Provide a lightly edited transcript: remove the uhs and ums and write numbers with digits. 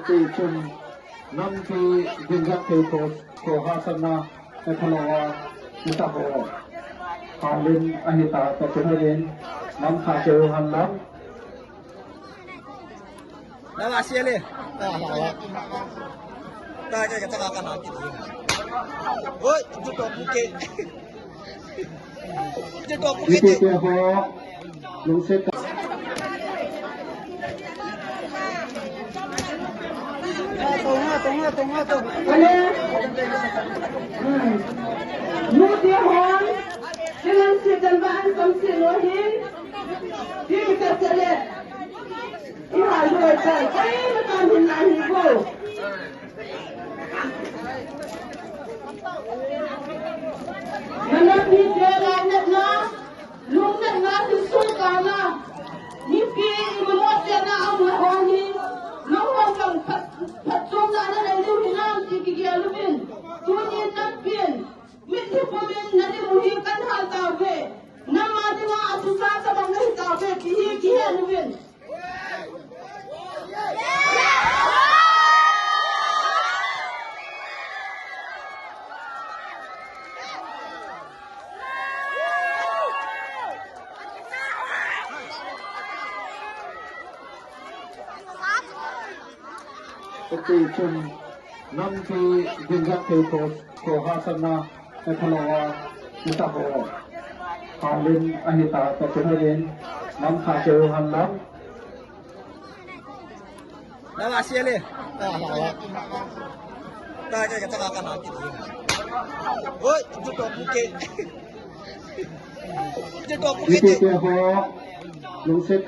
Station Nampi Jingate Kohasana Ekalawa Itaho Halin Ahita Tapunarin Nam Sajo Hanlam Dah masih ni. Dah awak. Dah kita akan nanti tu. Oi, itu bukit. Itu bukit. Itu ho Luset Tengah. Dia hon dengan sedembaan komsilohin di kesele. Ia luar biasa. Macam ni go. Mana ni dia nak na, lu nak suka na. Ni pi ibu na amu honi. Lu orang patong na lu hilang tiga lubin. Tuan nak pin. Mesti pun nanti muhimkan hal tahu. Nama dia asusah sebab ni tahu. Kia lubin. Station Nampi Jingate Kohasana Ekalawa Itaho Halin Ahita Tapunarin Nam Sajo Hanlam Dah masih ni. Dah awak. Dah kita akan nanti tu. Oi, itu bukit. Itu bukit. Itu ho Luset